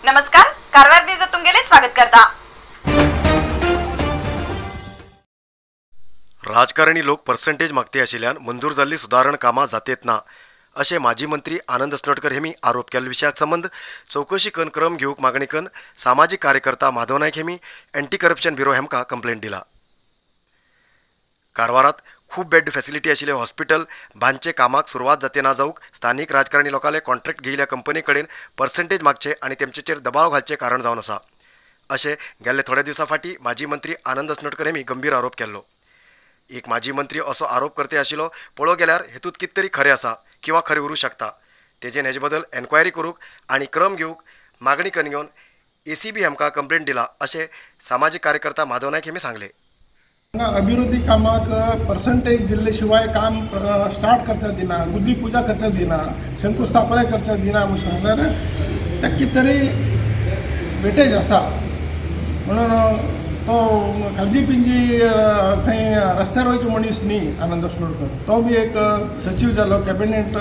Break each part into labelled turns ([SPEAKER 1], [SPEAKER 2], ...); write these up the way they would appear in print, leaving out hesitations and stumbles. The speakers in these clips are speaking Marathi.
[SPEAKER 1] नमस्कार, कारवार न्यूज तुमगेले स्वागत करता।
[SPEAKER 2] राजकारणी लोक पर्सेंटेज मागते आशिल्ल्यान मंजूर जाल्ली सुदारण कामां जातेत ना अशें माजी मंत्री आनंद अस्नोडकर हेमी आरोप केल्ल्या विशयाक संबंध चौकशी करून क्रम घेवंक मागणी करून सामाजीक कार्यकर्ता माधव नायक हेमी एंटी करप्शन ब्युरो हेमकां कंप्लेंट दिला। कारवारात खूब बेड फॅसिलिटी आशिल्ले हॉस्पिटल बांदचे कामाक सुरवात जाते ना जावंक स्थानीक राजकारणी लोकांले कॉन्ट्रॅक्ट घेयल्या कंपनी कडेन पर्सेंटेज मागचे आनी तेमचेर दबाव घालचे कारण जावन आसा अशें गेल्ले थोड्या दिवसां फाटीं माजी मंत्री आनंद अस्नोडकर हेमी गंभीर आरोप केल्लो। एक माजी मंत्री असो आरोप करते आशिल्लो पळोवंक गेल्यार हेतूंत कितें तरी खरें आसा किंवा खरें उरूंक शकता। तेजेन हेजे बद्दल एन्क्वायरी करूंक आनी क्रम घेवंक मागणी करून घेवन ACB हेमकां कंप्लेंट दिला अशें सामाजीक कार्यकर्ता माधव नायक हेमी सांगले।
[SPEAKER 3] अभिवृद्धी कामाक पर्सेंटेज दिल्ले शिवाय काम स्टार्ट करचा दिना, बुद्धी पूजा करचा दिना, शंकुस्थापना करचा दिना म्हणून सांगल्यार ते कितें तरी वेटेज आसा म्हणून तो खालची पिंजी खंय रस्त्यार वयचो मनीस न्ही आनंद अस्नोडकर, तो बी एक सचिव जालो, कॅबिनेट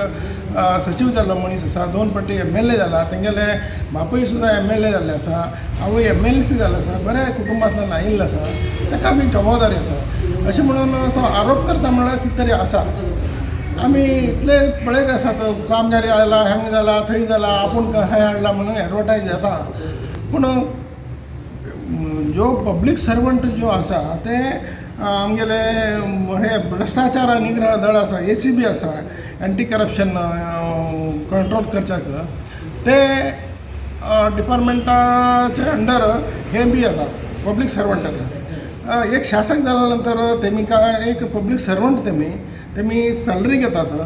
[SPEAKER 3] सचिव जाल्लो मनीस आसा, 2 फावटी MLA जाला, तेंगेले बापूय सुद्दां MLA जाल्ले आसा, आवय MLC जाल्लो आसा, बऱ्या कुटुंबांतल्यान आयिल्लो आसा, ताका बी जबाबदारी आसा अशें म्हणून तो आरोप करता म्हळ्यार कितें तरी आसा। आमी इतले पळयत आसा तो कामगारी आयला, हांगा जाला, थंय जाला, आपूण खंय हाडला म्हणून एडवर्टायज येता, पूण जो पब्लीक सर्वंट जो आसा ते आमगेले हे भ्रष्टाचार निग्रह दळ आसा, ACB आसा, एंटी करप्शन कंट्रोल करच्याक ते डिपार्टमेंटाचे अंडर हे बी येता पब्लीक सर्वंट येता। एक शासक जाल्या नंतर तेमिका एक पब्लीक सर्वंट तेमी सॅलरी घेतात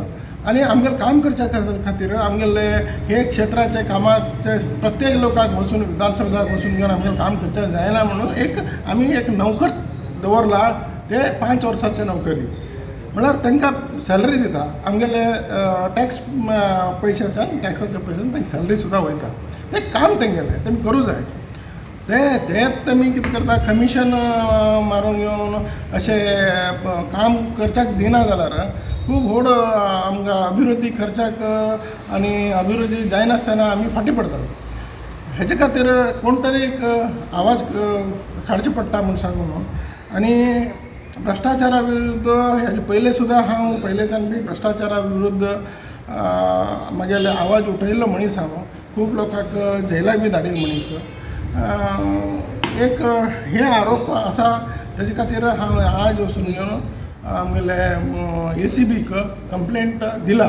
[SPEAKER 3] आनी आमगेलें काम करच्या खातीर आमगेले हे क्षेत्राचे कामाचे प्रत्येक लोकांक वचून विधानसभेक वचून घेवन आमगेलें काम करचें जायना म्हणून आमी एक नोकर दवरला, ते 5 वर्सांचे नोकरी म्हळ्यार तांकां सॅलरी दिता, आमगेले टॅक्स पयशांच्यान टॅक्साच्या पयशांच्यान तांकां सॅलरी सुद्दां वयता, तें काम तेंगेलें तेमी करूं जाय। तेच तेमी कितें करता, कमिशन मारून घेवन अशें काम करच्याक दिना जाल्यार खूब व्हड आमकां अभिवृद्धी करच्याक आनी अभिवृद्धी जायनासतना आमी फाटीं पडतात। हेजे खातीर कोण तरी एक आवाज काडचो पडटा म्हूण सांगून आनी भ्रष्टाचारा विरुद्ध हेजे पयले सुद्दां हांव पयलेच्यान बी भ्रष्टाचारा विरुद्ध म्हगेले आवाज उठयल्लो मनीस हांव, खूब लोकांक जेलाक बी धाडिल्लो मनीस। एक हे आरोप आसा तेजे खातीर हांव आज वचून घेवन आमगेले ACBक कंप्लेंट दिला।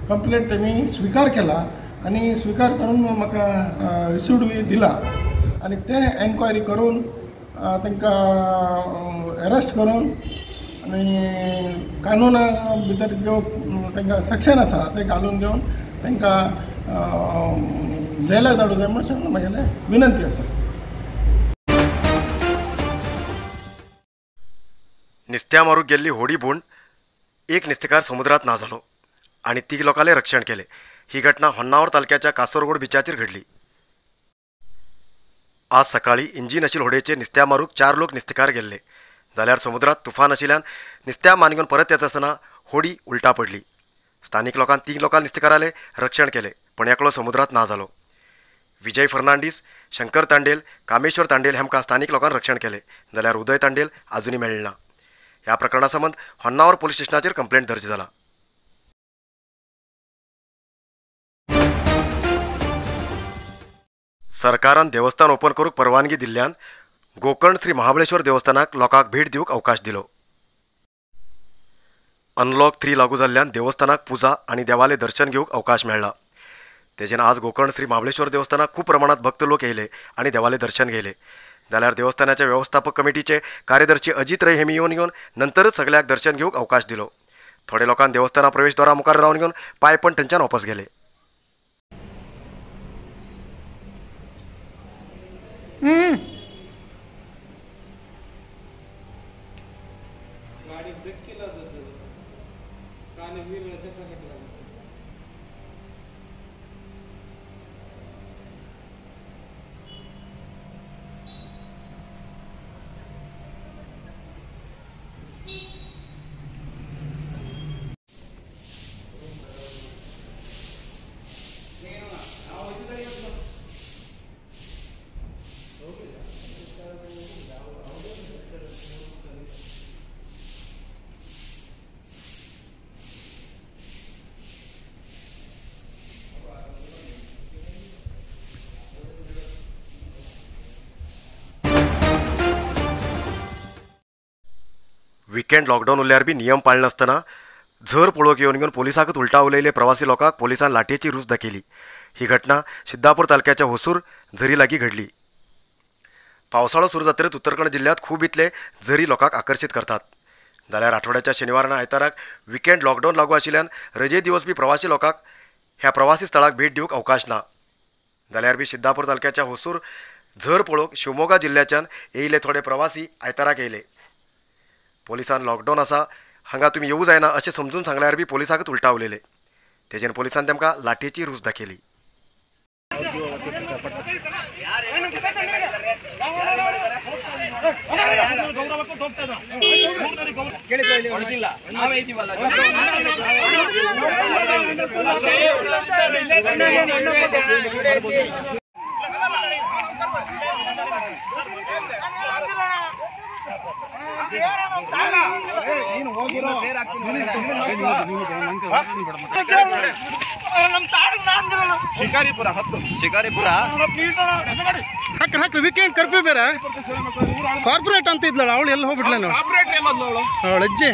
[SPEAKER 3] कंप्लेंट तेमी स्विकार केला आनी स्विकार करून म्हाका रिसिव्ड बी दिला आनी ते एन्क्वायरी करून तांकां अरेस्ट करून आनी कानुना भितर जो तांकां सेक्शन आसा ते घालून घेवन तांकां जेलाक धाडूं जाय म्हणून म्हागेलें विनंती आसा।
[SPEAKER 2] नुस्त्या मारूंक गेल्ली होडी बुण एक नुस्तेकार समुद्रात ना जालो आनी 3 लोकांले रक्षण केले। ही घटना होन्नावर तालुक्याच्या कासरगोड बिचाचेर घडली। आज सकाळी इंजीन आशिल्ले होडयेचे नुस्त्या मारूंक 4 लोक नुस्तेकार गेल्ले जाल्यार समुद्रात तुफान आशिल्ल्यान नुस्त्या मानगून परत येता आसतना होडी उलटा पडली। स्थानीक लोकांनी 3 लोकांक नुस्तेकाराले रक्षण केले पण एकलो समुद्रात ना जालो। विजय फर्नांडीस, शंकर तांडेल, कामेश्वर तांडेल हेमकां स्थानीक लोकांनी रक्षण केले जाल्यार उदय तांडेल आजुनी मेळ्ळना। ह्या प्रकरणा संबंध होन्नावर पोलीस स्टेशनाचेर कंप्लेंट दर्ज जाला। सरकारान देवस्थान ओपन करूंक परवानगी दिल्ल्यान गोकर्ण श्री महाबळेश्वर देवस्थानाक लोकांक भेट दिवंक अवकाश दिलो। अनलॉक 3 लागू जाल्ल्यान देवस्थानाक पुजा आनी देवाले दर्शन घेवंक अवकाश मेळ्ळा। तेजेन आज गोकर्ण श्री महाबळेश्वर देवस्थानाक खूब प्रमाणात भक्त लोक येयले आनी देवाले दर्शन घेयले जाल्यार देवस्थानाच्या वेवस्थापक कमिटीचे कार्यदर्शी अजित रै हेमी येवन नंतरच सगळ्याक दर्शन घेवंक अवकाश दिलो। थोडे लोकांनी देवस्थाना प्रवेशद्वारा मुखार रावन घेवन पांय पण थंयच्यान वापस गेले। विकेंड लॉकडाऊन उरल्यार बी नियम पाळले नासतना झर पळोवक येवन पोलिसांकच उलटा उलयले प्रवासी लोकांक पोलिसांन लाटयेची रूच दाखयली। ही घटना सिद्धापूर तालुक्याच्या होसूर झरी लागीं घडली। पावसाळो सुरू जातरीत उत्तरकन्नड जिल्ह्यात खूब इतले झरी लोकांक आकर्षित करतात। जाल्यार आठवड्याच्या शेनवारान आयताराक विकेंड लॉकडाऊन लागू आशिल्ल्यान रजे दिवस बी प्रवासी लोकांक ह्या प्रवासी स्थळाक भेट दिवंक अवकाश ना। जाल्यार बी सिद्धापूर तालुक्याच्या होसूर झर पळोवंक शिवमोगा जिल्ह्याच्यान येयले थोडे प्रवासी आयताराक येयले। पोलिसान लॉकडाऊन आसा हांगा तुमी येवूं जायना अशें समजून सांगल्यार बी पोलिसांकच उलटा उलयले। तेजेन पोलिसान तेमकां लाटयेची रूच दाखयली।
[SPEAKER 4] ಶಿಕಾರಿಪುರ ವೀಕೆಂಡ್ ಕರ್ಫ್ಯೂ ಬೇರೆ ಕಾರ್ಪೊರೇಟ್ ಅಂತ ಇದ್ಲಲ್ಲ ಅವಳು ಎಲ್ಲ ಹೋಗ್ಬಿಟ್ಲೇನು ಅವಳು ಅಜ್ಜಿ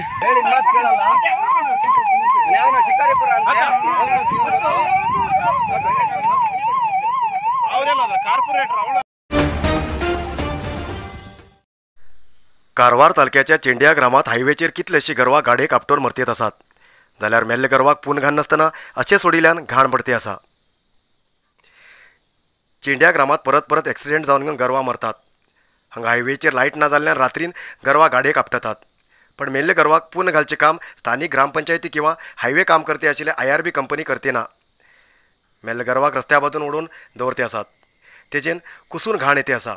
[SPEAKER 2] कारवार तालुक्याच्या चेंडिया ग्रामात हायवेचेर कितलेशी गरवां गाडयेक आपटोन मरतेत आसात। जाल्यार मेल्ले गरवाक पून घाल नासतना अशें सोडिल्ल्यान घाण पडते आसा। चेंडिया ग्रामात परत परत एक्सिडेंट जावन गरवां मरतात। हांगा हायवेचेर लायट ना जाल्ल्यान रात्रीन गरवां गाडयेक आपटतात। पण मेल्ले गरवाक पून घालचें काम स्थानीक ग्रामपंचायती किंवा हायवे काम करते आशिल्ले IRB कंपनी करते ना। मेल्ले गरवाक रस्त्या बाजून ओडून दवरते आसात। तेजेन कुसून घाण येते आसा।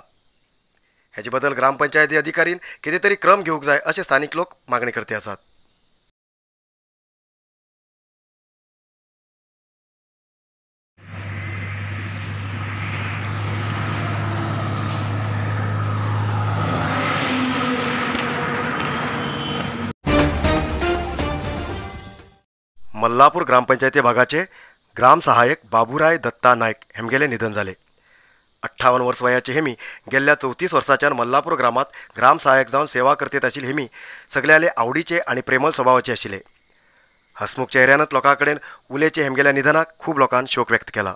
[SPEAKER 2] हेजे बद्दल ग्रामपंचायती अधिकारीन कितें तरी क्रम घेवंक जाय अशें स्थानीक लोक मागणी करते आसात। मल्लापूर ग्रामपंचायती भागाचे ग्राम सहाय्यक बाबूराय दत्ता नायक हेमगेले निधन झाले। 58 वर्ष वयाचे हेमी गेल्या 34 वर्साच्यान मल्लापूर ग्रामात ग्राम सहाय्यक जावन सेवा करतेत आशिल्ले हेमी सगळ्याले आवडीचे आणि प्रेमळ स्वभावाचे आशिल्ले। हसमुख चेहऱ्यानच लोकांकडेन उलेचे हेमगेल्या निधनाक खूब लोकांनी शोक व्यक्त केला।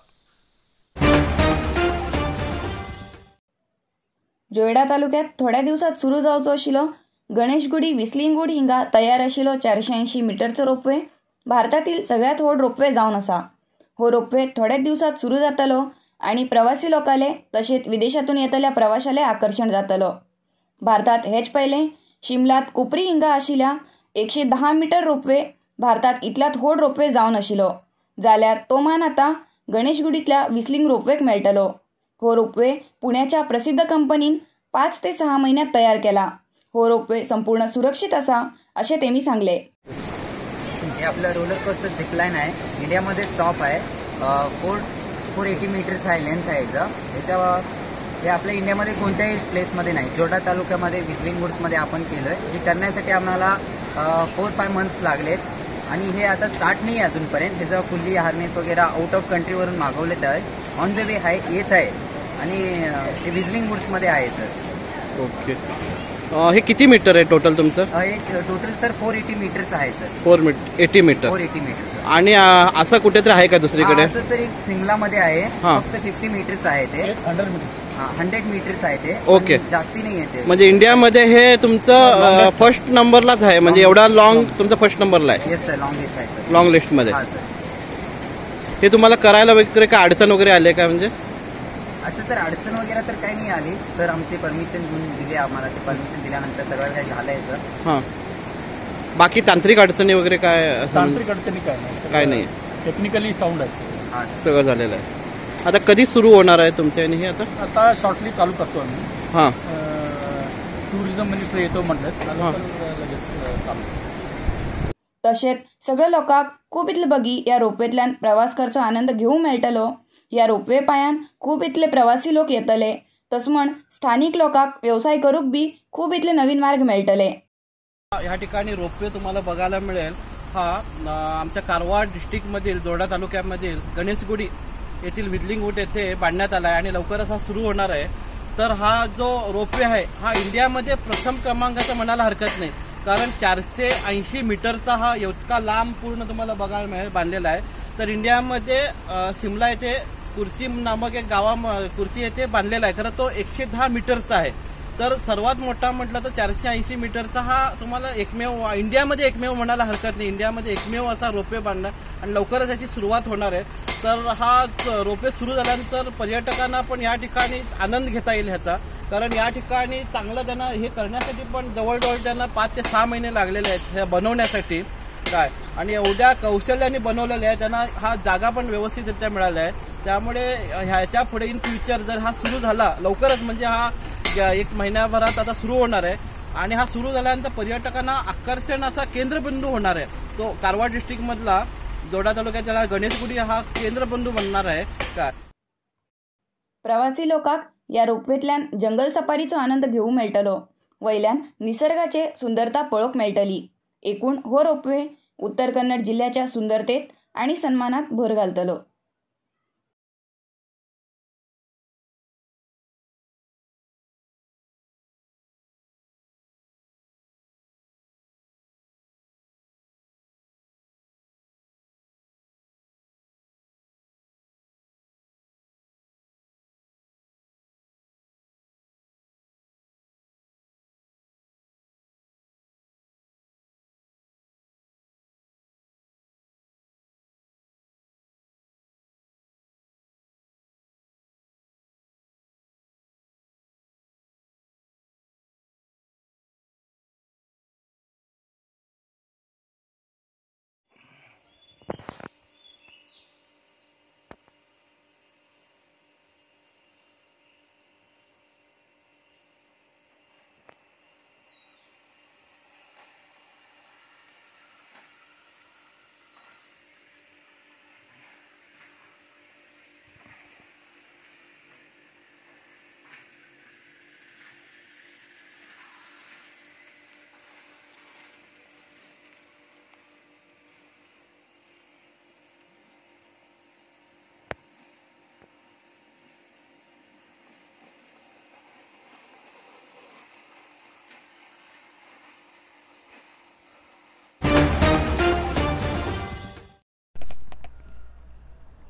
[SPEAKER 5] जोयडा तालुक्यात थोड्या दिवसात सुरू जावचो आशिल्लो गणेशगुडी विसलिंगूड हिंगा तयार आशिल्लो 480 मीटरचो रोपवे भारतातील सगळ्यात व्हड रोपवे जावन आसा। हो रोपवे थोड्याच दिवसात सुरू जातलो आणि प्रवासी लोकांले तसेच विदेशातून येतल्या प्रवाशाले आकर्षण जातलो। भारतात हेच पहिले शिमलात कुपरी हिंगा आशिल्ल्या 110 मीटर रोपवे भारतात इतल्यात व्हड रोपवे जावन आशिल्लो। जाल्यार तो मान आता गणेशगुडीतल्या विसलिंग रोपवेक मेळटलो। हो रोपवे पुण्याच्या प्रसिद्ध कंपनीन 5 ते 6 महिन्यात तयार केला। हो रोपवे संपूर्ण सुरक्षित असा असे तेमी सांगले।
[SPEAKER 6] हे आपलं रोलर कोस्टर झिपलाईन आहे। इंडियामध्ये स्टॉप आहे। 480 मीटर्स आहे लेंथ आहे याचा। हे आपल्या इंडियामध्ये कोणत्याही प्लेसमध्ये नाही। जोडा तालुक्यामध्ये विसलिंग वुड्समध्ये आपण केलं आहे। हे करण्यासाठी आम्हाला 4-5 मंथ्स लागलेत आणि हे आता स्टार्ट नाही अजूनपर्यंत। ह्याचं फुल्ली हार्नेस वगैरे आउट ऑफ कंट्रीवरून मागवलेत आहे। ऑन द वे आहे येत आहे आणि हे विसलिंग वुड्समध्ये आहे सर।
[SPEAKER 4] ओके, हे किती मीटर आहे टोटल तुमचं?
[SPEAKER 6] एक टोटल सर 480 मीटरचं आहे सर।
[SPEAKER 4] 480 मीटर
[SPEAKER 6] 480 मीटरचं।
[SPEAKER 4] आणि असं कुठेतरी आहे का दुसरीकडे?
[SPEAKER 6] असं सर एक सिमलामध्ये आहे, फक्त 50 मीटरचं आहे ते। 100 मीटरचं आहे ते।
[SPEAKER 4] ओके,
[SPEAKER 6] जास्ती नाही येते।
[SPEAKER 4] म्हणजे इंडियामध्ये हे तुमचं फर्स्ट नंबरलाच आहे, म्हणजे एवढा लॉंग तुमचा फर्स्ट नंबरला आहे?
[SPEAKER 6] येस सर, लॉंग लिस्ट आहे सर।
[SPEAKER 4] लॉंग लिस्ट मध्ये?
[SPEAKER 6] हा सर।
[SPEAKER 4] हे तुम्हाला करायला वगैरे काय अडचण वगैरे आली का? म्हणजे
[SPEAKER 6] असं सर अडचण वगैरे तर काही नाही आली सर। आमची परमिशन दिली आम्हाला, ते परमिशन दिल्यानंतर सगळं काही झालंय सर।
[SPEAKER 4] हां, बाकी तांत्रिक अडचणी वगैरे काय?
[SPEAKER 7] तांत्रिक अडचणी
[SPEAKER 4] काय नाही,
[SPEAKER 7] टेक्निकली साऊंड आहे।
[SPEAKER 6] हा
[SPEAKER 4] सगळं झालेलं आहे। आता कधी सुरू होणार आहे तुमच्या हे?
[SPEAKER 7] आता शॉर्टली चालू करतो आम्ही।
[SPEAKER 4] हां,
[SPEAKER 7] टुरिझम मिनिस्टर येतो म्हणतात, लगेच चालू।
[SPEAKER 5] तसेच सगळे लोकांक खूब इतले बगी या रोपवेतल्यान प्रवास करचो आनंद घेवंक मेळटलो। या रोपवे पायान खूब इतले प्रवासी लोक येतले, तस म्हण स्थानिक लोकांक व्यवसाय करूक बी खूब इतले नवीन मार्ग मेळटले।
[SPEAKER 4] या ठिकाणी रोपवे तुम्हाला बघायला मिळेल। हा आमच्या कारवार डिस्ट्रिक्टमधील जोडा तालुक्यामधील गणेशगुडी येथील विसलिंग वूड येथे बांधण्यात आला आहे आणि लवकरच हा सुरू होणार आहे। तर हा जो रोपवे आहे हा इंडियामध्ये प्रथम क्रमांकाचा म्हणायला हरकत नाही। कारण 480 मीटरचा हा इतका लांब पूर्ण तुम्हाला बघायला मिळेल बांधलेला आहे. तर इंडियामध्ये शिमला येथे कुर्ची नामक एक कुर्ची येथे बांधलेला आहे. खरं तो 110 मीटरचा आहे. तर सर्वात मोठा म्हटलं तर 480 मीटरचा हा तुम्हाला इंडियामध्ये एकमेव म्हणायला हरकत नाही. इंडियामध्ये एकमेव असा रोपवे बांधणार आणि लवकरच याची सुरुवात होणार आहे. तर हा रोपवे सुरू झाल्यानंतर पर्यटकांना पण या ठिकाणी आनंद घेता येईल ह्याचा. कारण या ठिकाणी चांगलं त्यांना हे करण्यासाठी पण जवळजवळ त्यांना 5 ते 6 महिने लागलेले आहेत हे बनवण्यासाठी काय. आणि एवढ्या कौशल्याने बनवलेले आहे त्यांना हा जागा पण व्यवस्थितरित्या मिळाला आहे. त्यामुळे ह्याच्या पुढे इन फ्युचर जर हा सुरू झाला लवकरच म्हणजे हा 1 महिन्याभरात आता सुरू होणार आहे आणि हा सुरू झाल्यानंतर पर्यटकांना आकर्षण असा केंद्रबिंदू होणार आहे. तो कारवार डिस्ट्रिक्टमधला जोडा तालुक्यातला गणेशगुडी हा केंद्रबिंदू बनणार आहे काय.
[SPEAKER 5] प्रवासी लोकांक या रोपवेतल्यान जंगल सफारीचो आनंद घेवूंक मेळटलो. वयल्यान निसर्गाचे सुंदरता पळोवंक मेळटली. एकूण हो रोपवे उत्तर कन्नड जिल्ह्याच्या सुंदरतेत आणि सन्मानात भर घालतलो.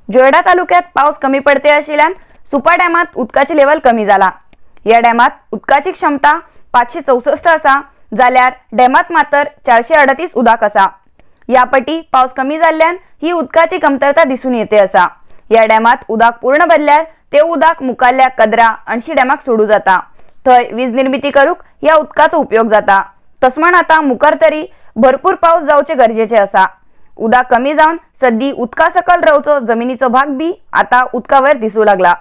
[SPEAKER 5] जोयडा तालुक्यात पाऊस कमी पडते आशिल्ल्यान सुपा डॅमात उदकाची लेवल कमी जाला. या डॅमात उदकाची क्षमता 564 आसा जाल्यार डॅमात मात्र 438 उदक आसा. या पटी पाऊस कमी जाल्ल्यान ही उदकाची कमतरता दिसून येते आसा. या डॅमात उदक पूर्ण भरल्यार ते उदक मुखाल्ल्या कद्रा अणशी डॅमाक सोडू जाता. थंय वीज निर्मिती करूक या उदकाचो उपयोग जाता. तसमण आता मुखार तरी भरपूर पाऊस जावचे गरजेचे आसा. उदक कमी जावन सद्दी उदका सकल रावचो जमिनीचो भाग बी आता उदका वयर दिसू लागला.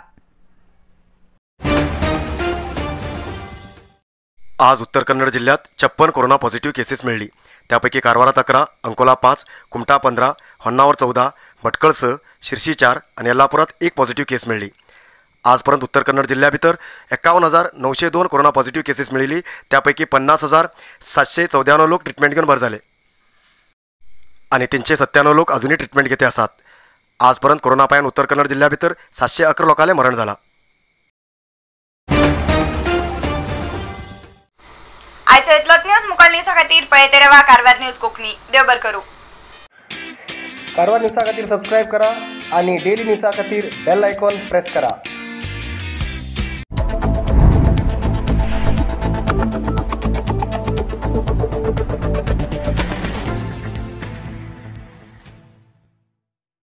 [SPEAKER 2] आज उत्तर कन्नड जिल्ह्यात 56 कोरोना पॉझिटिव्ह केसेस मिळली. त्यापैकी कारवारात 11, अंकोला 5, कुमटा 15, होन्नावर 14, भटकळ 6, शिर्सी 4 आणि यल्लापुरात 1 पॉझिटिव्ह केस मिळली. आजपर्यंत उत्तर कन्नड जिल्ह्या भितर 51,902 कोरोना पॉझिटिव्ह केसेस मिळिल्ली. त्यापैकी 50,794 लोक ट्रिटमेंट घेऊन बरे झाले आणि 397 लोक अजूनही ट्रिटमेंट घेते आसात. आजपर्यंत कोरोना पायान उत्तर कन्नड जिल्ह्या भितर 711 लोकांले मरण झाला.
[SPEAKER 1] आयचो इतलोच न्यूज. मुखाल न्यूजा खातीर पळयते रावा कारवार न्यूज कोंकणी. देव बरें करूं.
[SPEAKER 8] कारवार न्यूजा खातीर सबस्क्राईब करा आणि डेली न्यूजा खातीर बेल आयकॉन प्रेस करा.